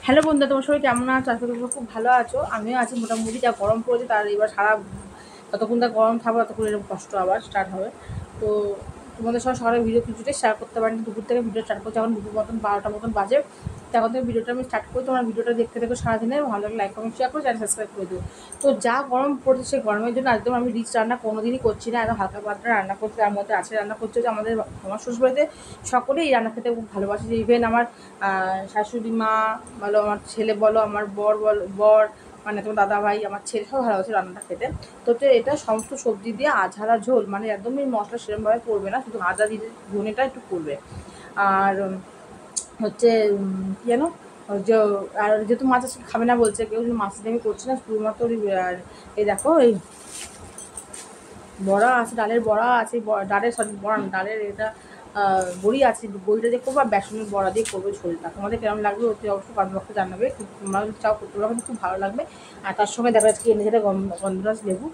Hello বন্ধুরা, তোমার সবাই কেমন আছো? আজকে তোমরা খুব ভালো আছো। আমিও আছি মোটামুটি। যা গরম পড়েছে তার এবার সারা যতক্ষণ তার গরম থাকবে ততক্ষণ এরকম কষ্ট আবার স্টার্ট হবে। তো তোমাদের সঙ্গে সকালে ভিডিও কিছুটা শেয়ার করতে পারিনি, দুপুর থেকে ভিডিও স্টার্ট করছি। এখন দুপুর মতন 12টা মতন বাজে। তখন থেকে ভিডিওটা আমি স্টার্ট করি। তোমরা ভিডিওটা দেখতে দেখো সারাদিনে, ভালো লাগলে লাইক কমেন্ট শেয়ার করো, চ্যানেল সাবস্ক্রাইব করে দিও। তো যা গরম পড়েছে সেই গরমের জন্য একদম আমি রিচ রান্না কোনোদিনই করছি না, একদম হালকা পাতলা রান্না করছি। তার মধ্যে আছে রান্না করছে যে আমার শ্বশুরবাড়িতে সকলেই এই রান্না খেতে খুব ভালোবাসে। যে ইভেন আমার শাশুড়ি মা বলো, আমার ছেলে বলো, আমার বর মানে তোমার দাদা ভাই, আমার ছেলে সব ভালোবাসে রান্নাটা খেতে। তো এটা সমস্ত সবজি দিয়ে আঝারা ঝোল, মানে একদমই মশলা সেরকমভাবে পড়বে না, শুধু আদা দিয়ে ধনেটা একটু পড়বে। আর হচ্ছে কী যেন যে, আর যেহেতু মাছ আজকে খাবে না বলছে কেউ, মাছ দিয়ে আমি করছি না, শুধুমাত্র এই দেখো এই বড়া আছে, ডালের বড়া আছে, ডালের বড়া না, ডালের এটা বড়ি আছে, বড়িটা দিয়ে করবো আর বেসনের বড়া দিয়ে করবো ঝোলটা। তোমাদের কেমন লাগবে অতি অবশ্যই কমেন্ট বক্সে জানাবে। তোমরা যদি চাও করতে পারবে, খুব ভালো লাগবে। আর তার সঙ্গে দেখা যাচ্ছে এনে যেটা গন্ধরাজ লেবু,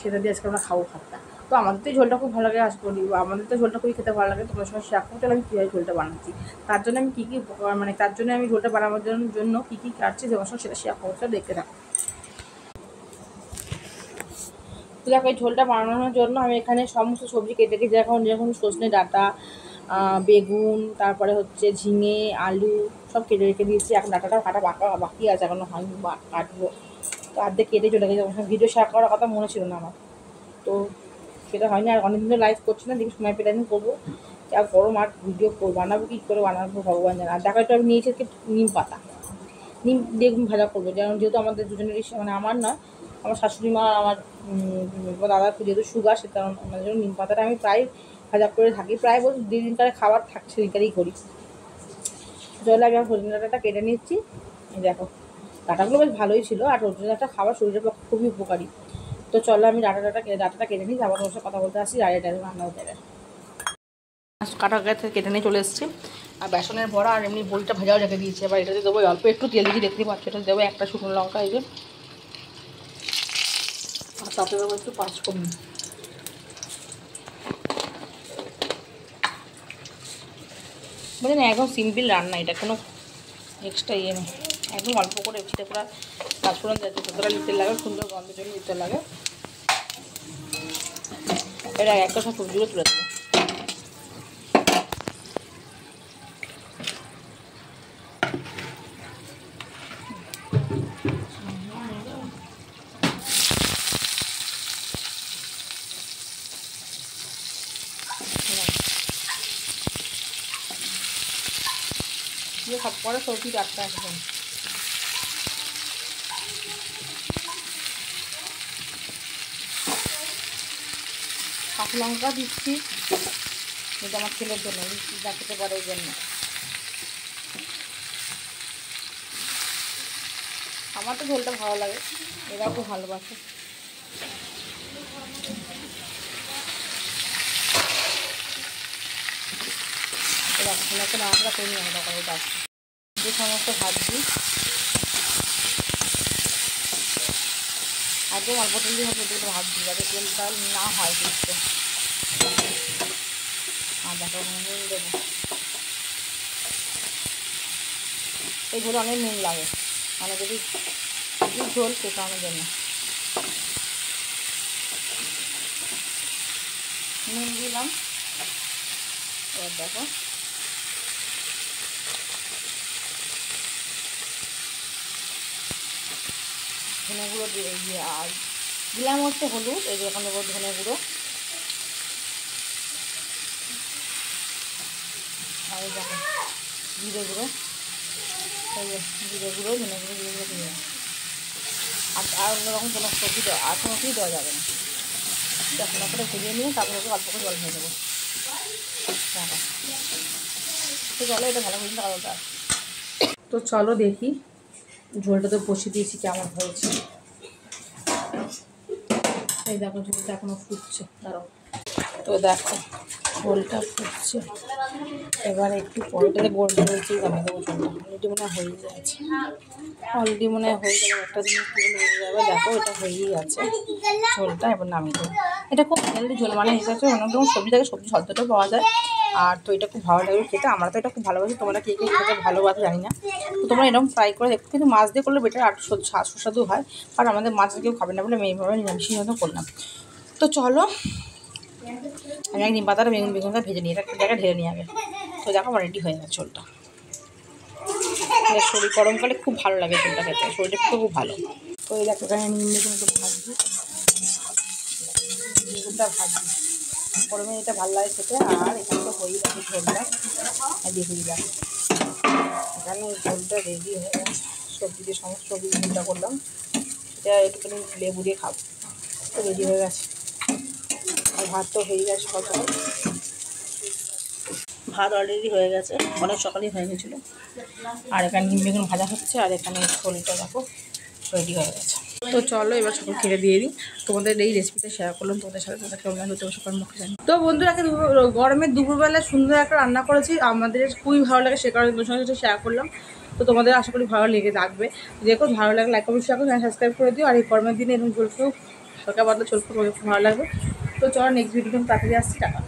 সেটা দিয়ে আজকে আমরা খাবো ভাতটা। তো আমাদের তো ঝোলটা খুব ভালো লাগে, আজ করি আমাদের তো ঝোলটা খুবই খেতে ভালো লাগে। তোমার সঙ্গে শেয়ার করতে আমি কীভাবে ঝোলটা বানাচ্ছি, তার জন্য আমি কী কী মানে তার জন্য আমি ঝোলটা বানানোর জন্য কী কী কাটছি তোমার সঙ্গে সেটা শেয়ার করতে দেখতে থাকো। তো দেখো এই ঝোলটা বানানোর জন্য আমি এখানে সমস্ত সবজি কেটে রেখেছি। যেরকম সজনে ডাঁটা, বেগুন, তারপরে হচ্ছে ঝিঙে, আলু সব কেটে রেখে দিয়েছি। এখন ডাঁটাটাও কাটা বাকি আছে, এখনো হয়নি, কাটবো। তো আর্ধেক কেটে চলে গেছে। ভিডিও শেয়ার করার কথা মনে ছিল না আমার, তো সেটা হয়নি। আর অনেকদিন লাইভ করছি না, দেখি সময় পেলে আমি করবো। যা গরম, আর ভিডিও বানাবো কী করে বানাবো ভগবান জানে। আর দেখো একটু আমি নিয়েছি নিম পাতা, নিম বেগুন ভাজা করবো। যেহেতু আমাদের দুজনেরই, মানে আমার নয়, আমার শাশুড়ি মা, আমার দাদার যেহেতু সুগার, সে কারণ আমাদের জন্য নিম পাতাটা আমি প্রায় ভাজা করে থাকি। প্রায় বলতে দিনকারে খাবার থাকে সেদিনকারেই করি। চলে আমি সজনে ডাঁটাটা কেটে নিচ্ছি। দেখো ডাঁটাগুলো বেশ ভালোই ছিল, আর সজনে ডাঁটা খাবার শরীরের পক্ষে খুবই উপকারী। তো চলো আমি ডাঁটাটা কেটে নিই, আবার ওর সাথে কথা বলতে আসি। ডাইরেক্ট রান্না হতে যাবে। কাটা গাছে কেটে নিয়ে চলে এসেছি। আর বেসনের বড়া আর এমনি বড়িটা ভাজাও রেখে দিয়েছি। এবার এটাতে দেবো অল্প একটু তেল দিয়ে, দেখতে পাচ্ছি এটা দেবো একটা শুকনো লঙ্কা, এই যে, আর তাতে দেবো একটু পাঁচফোড়ন। বুঝলেন, একদম সিম্পল রান্না, এটা কোনো এক্সট্রা ইয়ে নেই, একদম অল্প করে ছিটে করে পাঁচফোড়ন যাচ্ছে, যতটা নিতে লাগে সুন্দর গন্ধের জন্য দিতে লাগে। এটা একটা সব সবজিগুলো তুলে দেবো। দিয়ে সব পরে সবজি টাটকা একদম। কাঁচা লঙ্কা দিচ্ছি, এটা আমার ছেলের জন্য, যা খেতে পারে ওই জন্য। আমার তো ঝোলটা ভালো লাগে, এরাও খুব ভালোবাসে। একটা রান্না করে নিই আমরা করে যাচ্ছি, যে সমস্ত ভাবছি একদম অল্প তেল দিয়ে হবে, দুটো ভাবছি যাতে তেলটা না হয় কিন্তু। আর দেখো নুন দেবো, এই ঝোল অনেক নুন লাগে, মানে যদি ঝোল পেটানোর জন্য নুন দিলাম। এবার দেখো ধনে গুঁড়ো দিয়ে, আর দিলাম হচ্ছে হলুদ, এই যে এখন দেবো ধনে গুঁড়ো, আর দেখো জিরে গুঁড়ো, এই যে জিরে গুঁড়ো, ধনে গুঁড়ো, জিরে গুঁড়ো দিয়ে, আর অন্যরকম কোনো সবজি দেওয়া, আর কোনো কিছুই দেওয়া যাবে না। যখন করে ভেজে নিয়ে তারপরে অল্প করে জল দিয়ে দেবো। দেখো তো জলে এটা ভালো করে আলাদা। তো চলো দেখি ঝোলটা তো বসিয়ে দিয়েছি কেমন হয়েছে। এই দেখো ঝোলটা এখনো ফুটছে, দাঁড়াও। তো দেখো ঝোলটা ফুটছে, এবার একটু পরোটাতে গোল হয়েছে, আমি দেবো ঝোলটা। অলরেডি মনে হয় হয়ে যাচ্ছে, অলরেডি মনে হয় হয়ে যাবে, একটা জিনিস হয়ে যাবে। দেখো এটা হয়েই আছে ঝোলটা, এবার নামিয়ে দেবো। এটা খুব হেলদি ঝোল, মানে এটা হচ্ছে অনেক রকম সবজি থাকে, সবজি শব্দটাও পাওয়া যায়। আর তো এটা খুব ভালো লাগবে খেতে। আমরা তো এটা খুব ভালোবাসি, তোমরা কে কে খেতে ভালোবাসো জানি না। তো তোমরা এরকম ফ্রাই করে দেখো, কিন্তু মাছ দিয়ে করলে বেটার, আর সুস্বাদু হয়। আর আমাদের মাছ কেউ খাবে না বলে আমি এইভাবে নিরামিষের মতো করলাম। তো চলো আমি এক নিম পাতাটা বেগুনটা ভেজে নিই, এটা একটা জায়গায় ঢেলে নিয়ে আগে। তো দেখো আমার রেডি হয়ে গেছে ঝোলটা। শরীর গরমকালে খুব ভালো লাগে ঝোলটা খেতে, শরীরের খুব ভালো। তো এই দেখো এখানে নিম বেগুন একটু ভাজছি, বেগুনটা ভাজছি, গরমে এটা ভালো লাগে খেতে। আর এখানে তো হয়েই গেছে ঝোলটা, দিয়ে দিলাম। এখানে ঝোলটা রেডি হয়ে গেছে, সবজি দিয়ে সমস্ত সবজি ঝোলটা করলাম, এটা একটুখানি লেবু দিয়ে খাবো। তো রেডি হয়ে গেছে। আর ভাত তো হয়ে গেছে, সকাল সকাল ভাত অলরেডি হয়ে গেছে, অনেক সকালেই হয়ে গেছিলো। আর এখানে নিম বেগুন ভাজা হচ্ছে, আর এখানে ঝোলটা দেখো রেডি হয়ে গেছে। তো চলো এবার সকল খেতে দিয়ে দিই। তোমাদের এই রেসিপিটা শেয়ার করলাম তোমাদের সাথে, তোমরা কেমন লাগলো তোমার সকাল মুখে জানি। তো বন্ধুরা গরমের দুপুরবেলা সুন্দর একটা রান্না করেছি, আমাদের খুবই ভালো লাগে, সে কারণে তোমার সাথে শেয়ার করলাম। তো তোমাদের আশা করি ভালো লেগে থাকবে। দেখো ভালো লাগে লাইক কমেন্ট শেয়ার করো, সাবস্ক্রাইব করে দিও। আর এই গরমের দিনে এরকম ঝোল হালকা পাতলা ঝোল তোমাদের খুব ভালো লাগবে। তো চলো নেক্সট ভিডিও তাড়াতাড়ি আসছি, টাকা।